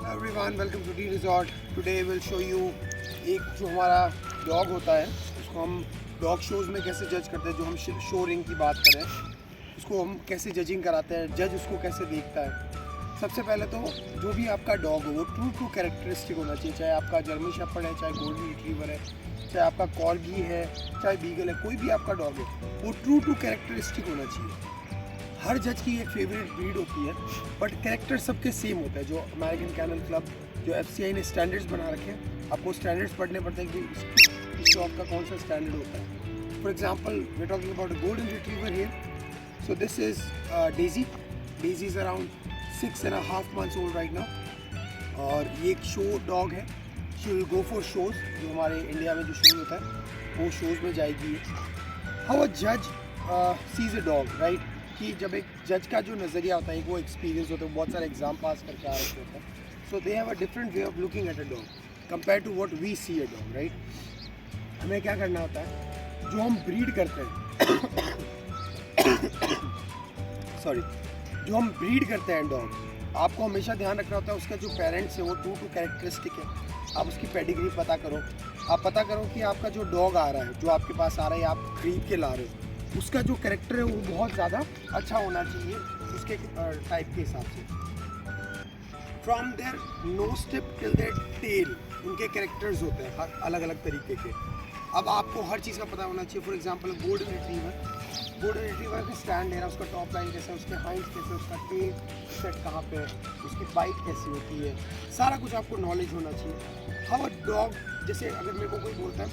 Everyone welcome to the resort. Today will show you एक जो हमारा डॉग होता है उसको हम डॉग शोज़ में कैसे जज करते हैं। जो हम शो रिंग की बात करें उसको हम कैसे जजिंग कराते हैं, जज उसको कैसे देखता है। सबसे पहले तो जो भी आपका डॉग हो वो ट्रू कैरेक्टरिस्टिक होना चाहिए। चाहे आपका जर्मन शेफर्ड है, चाहे गोल्डन रिट्रीवर है, चाहे आपका कॉर्गी है, चाहे बीगल है, कोई भी आपका डॉग है वो ट्रू कैरेक्टरिस्टिक होना चाहिए। हर जज की एक फेवरेट ब्रीड होती है बट कैरेक्टर सबके सेम होता है। जो अमेरिकन कैनल क्लब, जो एफसीआई ने स्टैंडर्ड्स बना रखे हैं, आपको स्टैंडर्ड्स पढ़ने पड़ते हैं कि इस डॉग का कौन सा स्टैंडर्ड होता है। For example we are talking about a golden retriever here. So this is Daisy. Daisy is around 6.5 months old right now और ये एक शो डॉग है। She will go for shows. जो हमारे इंडिया में जो शोज होता है वो शोज में जाएगी। हाउ अ जज सीज अ डॉग, राइट, कि जब एक जज का जो नज़रिया होता है वो एक्सपीरियंस होता है, बहुत सारे एग्जाम पास करके आ रखे होते हैं। So they have a different way of looking at a dog compare to what we see a dog, right. हमें क्या करना होता है, जो हम ब्रीड करते हैं सॉरी, जो हम ब्रीड करते हैं डॉग, आपको हमेशा ध्यान रखना होता है उसका जो पेरेंट्स है वो ट्रू कैरेक्टरिस्टिक है। आप उसकी पेडिग्री पता करो। आप पता करो कि आपका जो डॉग आ रहा है, जो आपके पास आ रहा है या आप खरीद के ला रहे हो, उसका जो कैरेक्टर है वो बहुत ज़्यादा अच्छा होना चाहिए उसके टाइप के हिसाब से। From their nose tip till their tail उनके कैरेक्टर्स होते हैं हर अलग अलग तरीके के। अब आपको हर चीज़ का पता होना चाहिए। फॉर एग्जांपल गोल्डन रिट्रीवर का स्टैंड है, उसका टॉप लाइन कैसा है, उसके हाइंड्स कैसे है, उसका टेल सेट कहाँ पे है, उसकी बाइट कैसी होती है, सारा कुछ आपको नॉलेज होना चाहिए। हाउ अ डॉग, जैसे अगर मेरे को कोई बोलता है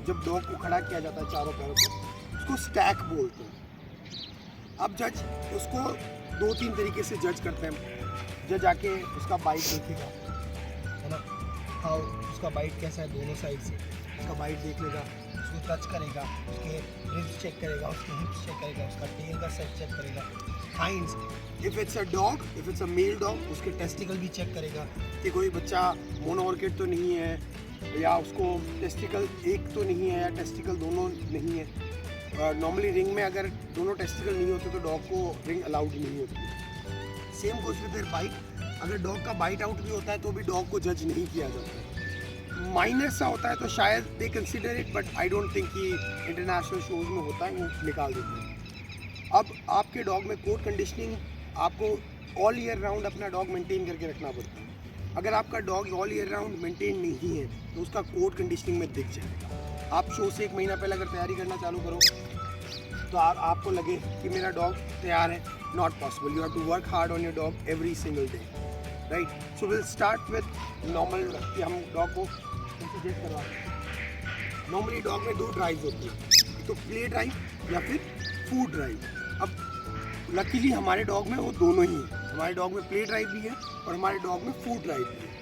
जब डॉग को खड़ा किया जाता है चारों पैरों पर, उसको स्टैक बोलते हैं। अब जज उसको 2-3 तरीके से जज करते हैं। जज आके उसका बाइट देखेगा, है ना, हाँ उसका बाइट कैसा है दोनों साइड से, उसका बाइट देख लेगा, उसको टच करेगा, उसके रिब्स चेक करेगा, उसके हिप्स चेक करेगा, उसका टेल का सेट चेक करेगा, हाइंड्स। If it's a dog, if it's a mail dog, उसके टेस्टिकल भी चेक करेगा कि कोई बच्चा मोनोऑर्किड तो नहीं है, या उसको टेस्टिकल एक तो नहीं है या टेस्टिकल दोनों नहीं है। नॉर्मली रिंग में अगर दोनों टेस्टिकल नहीं होते तो डॉग को रिंग अलाउड नहीं होती। Same goes with their bite. अगर डॉग का बाइट आउट भी होता है तो भी डॉग को जज नहीं किया जाता। माइनर सा होता है तो शायद they consider it, but I don't think कि इंटरनेशनल शोज में होता है, वो निकाल देते हैं। अब आपके डॉग में कोट कंडीशनिंग आपको ऑल ईयर राउंड अपना डॉग मेंटेन करके रखना पड़ता है। अगर आपका dog all year round maintain नहीं है तो उसका कोट कंडीशनिंग में दिख जाएगा। आप शो से 1 महीना पहले अगर तैयारी करना चालू करो तो आपको लगे कि मेरा डॉग तैयार है, not possible. You have to work hard on your dog every single day, right. So will start with normal कि हम डॉग को इंट्रोड्यूस करवाते हैं। नॉर्मली डॉग में 2 ड्राइव होती है, तो प्ले ड्राइव या फिर फूड ड्राइव। अब लकीली हमारे डॉग में वो दोनों ही है। हमारे डॉग में प्ले ड्राइव भी है और हमारे डॉग में फूड ड्राइव भी है।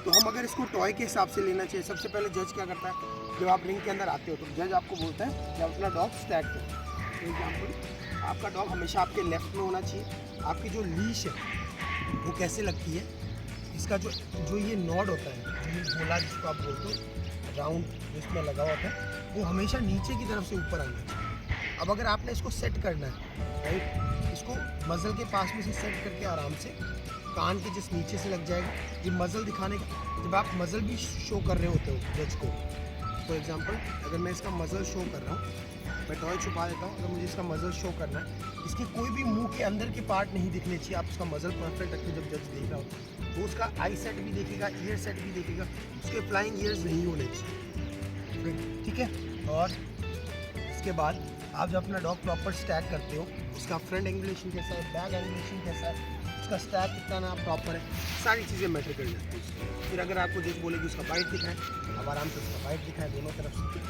तो हम अगर इसको टॉय के हिसाब से लेना चाहिए, सबसे पहले जज क्या करता है, जब आप रिंग के अंदर आते हो तो जज आपको बोलता है कि आप अपना डॉग स्टैक करें। फॉर एग्जाम्पल आपका डॉग हमेशा आपके लेफ्ट में होना चाहिए। आपकी जो लीश है वो कैसे लगती है, इसका जो ये नॉड होता है, जो ये गोला जिसको आप बोलते हो राउंड जिसमें लगा होता है, वो हमेशा नीचे की तरफ से ऊपर आना चाहिए। अब अगर आपने इसको सेट करना है, राइट, इसको मज़ल के पास में से सेट करके आराम से कान के जिस नीचे से लग जाएगा। ये मज़ल दिखाने का, जब आप मज़ल भी शो कर रहे होते हो जज को, फॉर एग्जांपल अगर मैं इसका मज़ल शो कर रहा हूँ, मैं टॉय छुपा देता हूँ, अगर मुझे इसका मज़ल शो करना है, इसके कोई भी मुंह के अंदर के पार्ट नहीं दिखने चाहिए। आप उसका मज़ल परफेक्ट रखते जब जज देख रहा हो तो उसका आई सेट भी देखेगा, ईयर सेट भी देखेगा, उसके फ्लाइंग ईयर्स नहीं होने चाहिए, ठीक है। और इसके बाद आप जब अपना डॉग प्रॉपर स्टैक करते हो, उसका फ्रंट एंगुलेशन कैसा है, बैक एंगुलेशन कैसा है, उसका स्टैक कितना ना प्रॉपर है, सारी चीज़ें मैटर कर जाती है। फिर अगर आपको जज बोलेगी उसका बाइट दिखाएं, आप आराम से उसका बाइट दिखाएं दोनों तरफ से,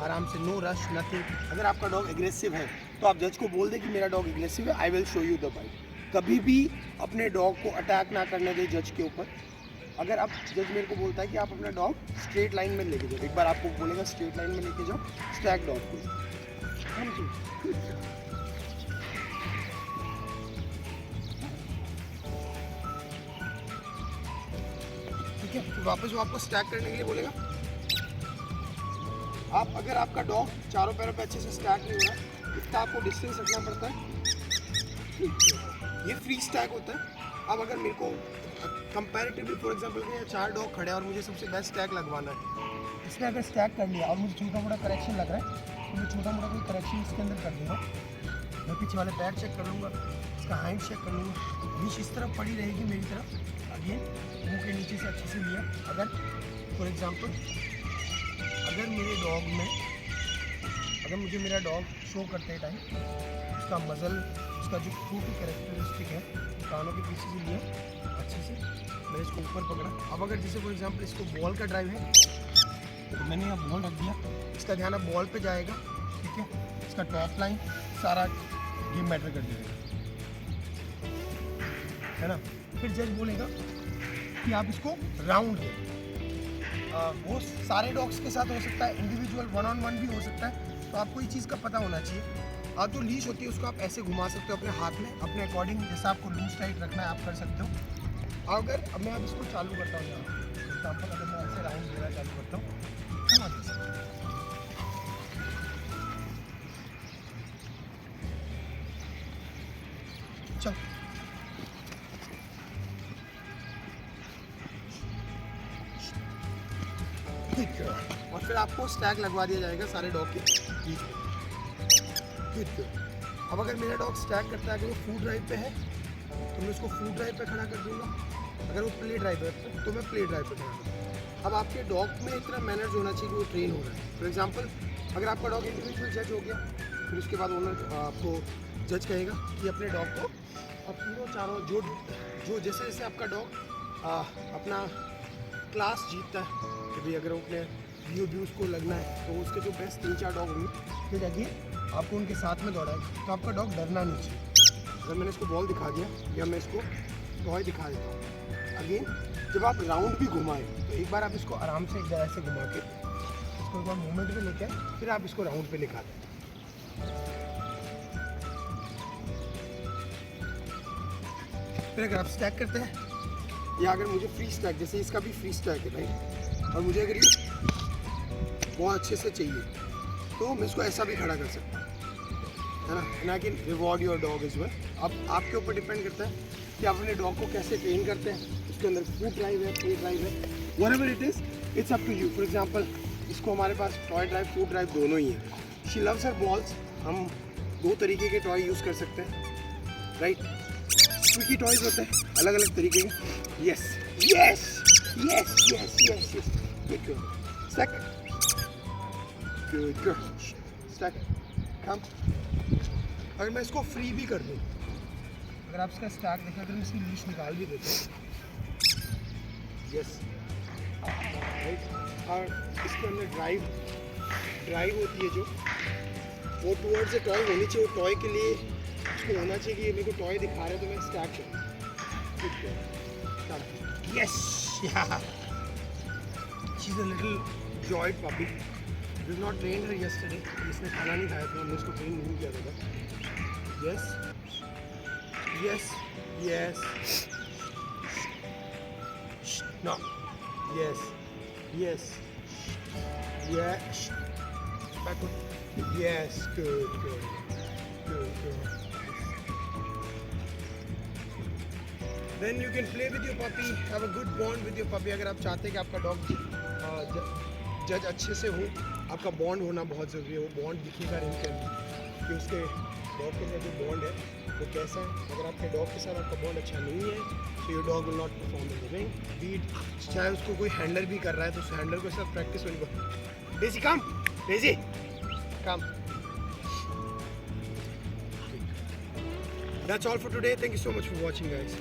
आराम से, नो रश नथिंग। अगर आपका डॉग एग्रेसिव है तो आप जज को बोल दें कि मेरा डॉग एग्रेसिव है, I will show you the bite. कभी भी अपने डॉग को अटैक ना करने दें जज के ऊपर। अगर आप जज मेरे को बोलता है कि आप अपना डॉग स्ट्रेट लाइन में लेके जाओ, एक बार आपको बोलेगा स्ट्रेट लाइन में लेके जाओ स्टैक डॉग को, ठीक है। तो वापस वो आपको स्टैक करने के लिए बोलेगा। आप अगर आपका डॉग चारों पैरों पे अच्छे से स्टैक नहीं हो रहा है, इतना आपको डिस्टेंस रखना पड़ता है। ये फ्री स्टैक होता है। अब अगर मेरे को कंपैरेटिवली फॉर एग्जांपल ये 4 डॉग खड़े हैं और मुझे सबसे बेस्ट टैग लगवाना है, इसने अगर स्टैक कर लिया और मुझे छोटा मोटा करेक्शन लग रहा है तो मैं छोटा मोटा कोई करेक्शन इसके अंदर कर दूँगा। मैं पीछे वाले पैर चेक कर लूँगा, इसका हाइट चेक कर लूँगा, नीचे इस तरफ पड़ी रहेगी मेरी तरफ, अगेन मुँह के नीचे से अच्छे से लिया। अगर फॉर एग्जांपल अगर मेरे डॉग में अगर मुझे मेरा डॉग शो करते टाइम उसका मज़ल, उसका जो ट्रू की कैरेक्टरिस्टिक है, कानों के पीछे से लिया अच्छे से, मैंने इसको ऊपर पकड़ा। अब अगर जैसे फॉर एग्जांपल इसको बॉल का ड्राइव है तो मैंने यहाँ बॉल रख दिया, इसका ध्यान अब बॉल पे जाएगा, ठीक है, इसका टॉप लाइन सारा गेम मैटर कर देगा, है ना। फिर जज बोलेगा कि आप इसको राउंड दें। वो सारे डॉग्स के साथ हो सकता है, इंडिविजुअल 1-on-1 भी हो सकता है, तो आपको ये चीज़ का पता होना चाहिए। आप जो लीश होती है उसको आप ऐसे घुमा सकते हो अपने हाथ में, अपने अकॉर्डिंग जैसा आपको लूज टाइट रखना है आप कर सकते हो। अगर अब मैं इसको चालू करता हूँ, यहाँ एग्जाम्पल अगर मैं ऐसे राउंड देना चालू करता हूँ, चल और फिर आपको स्टैग लगवा दिया जाएगा सारे डॉग के बीच में। अब अगर मेरा डॉग स्टैग करता है, अगर वो फूड ड्राइव पे है तो मैं उसको फूड ड्राइव पे खड़ा कर दूंगा, अगर वो प्ले ड्राइव है तो मैं प्ले ड्राइव पे खड़ा करूँगा। अब आपके डॉग में इतना मैनर्स होना चाहिए कि वो ट्रेन हो रहा है। फॉर एग्जांपल अगर आपका डॉग इंडिविजुअल जज हो गया, फिर उसके बाद ओनर आपको जज कहेगा कि अपने डॉग को अब तीनों चारों जो जैसे जैसे आपका डॉग अपना क्लास जीतता है कि भाई अगर वो अपने व्यूज़ को लगना है तो उसके जो बेस्ट 3-4 डॉग होंगे फिर जाइए आपको उनके साथ में दौड़ाएगा, तो आपका डॉग डरना नहीं चाहिए। अगर मैंने इसको बॉल दिखा दिया या मैं इसको टॉय दिखा देता हूँ, अगेन जब आप राउंड भी घुमाएं तो एक बार आप इसको आराम से एक जगह से घुमा के इसको एक बार मूवमेंट पे लेके आए, फिर आप इसको राउंड पे लेकर दें। फिर अगर आप स्टैक करते हैं या अगर मुझे फ्री स्टैक, जैसे इसका भी फ्री स्टैक है भाई, और मुझे अगर ये बहुत अच्छे से चाहिए तो मैं इसको ऐसा भी खड़ा कर सकता हूँ, है ना, and I can reward your dog is well. अब आपके ऊपर डिपेंड करता है कि आप अपने डॉग को कैसे ट्रेन करते हैं, उसके अंदर फूड ड्राइव है, प्ले ड्राइव है, whatever it is, it's up to you. For example इसको हमारे पास टॉय ड्राइव, फूड ड्राइव दोनों ही है। शी लव्स हर बॉल्स, हम 2 तरीके के टॉय यूज़ कर सकते हैं, राइट। क्योंकि टॉयज होते हैं अलग अलग तरीके के। Yes yes yes yes yes yes, good girl, stack, good girl, stack, come. अगर मैं इसको फ्री भी कर दूँ, अगर आप इसका स्टैक देखें, अगर मैं इसकी लीश निकाल भी देता हूँ, यस राइट, और इसके अंदर ड्राइव होती है जो वो टूवर्ड्स ए टॉय होनी चाहिए। वो टॉय के लिए उसको होना चाहिए कि ये मेरे को टॉय दिखा रहे हैं तो मैं स्टैक करूँ। Yes, she is a little joyed puppy, we have not trained her yesterday, इसने खाना नहीं खाया तो हमने इसको ट्रेन नहीं किया था। Yes yes yes, no, yes yes yes, backward, yes, good good good good. Then you can play with your puppy, have a good bond with your puppy. अगर आप चाहते हैं कि आपका डॉग जज अच्छे से हो, आपका बॉन्ड होना बहुत ज़रूरी है। वो बॉन्ड दिखेगा रिंग के अंदर कि उसके डॉग के साथ जो बॉन्ड है वो कैसा है। अगर आपके डॉग के साथ आपका बॉन्ड अच्छा नहीं है तो your dog will not perform in the ring. Beat चाहे उसको कोई हैंडलर भी कर रहा है तो उस हैंडलर के साथ प्रैक्टिस होनी बहुत। Daisy come, daisy come. That's all for today. Thank you so much for watching, guys.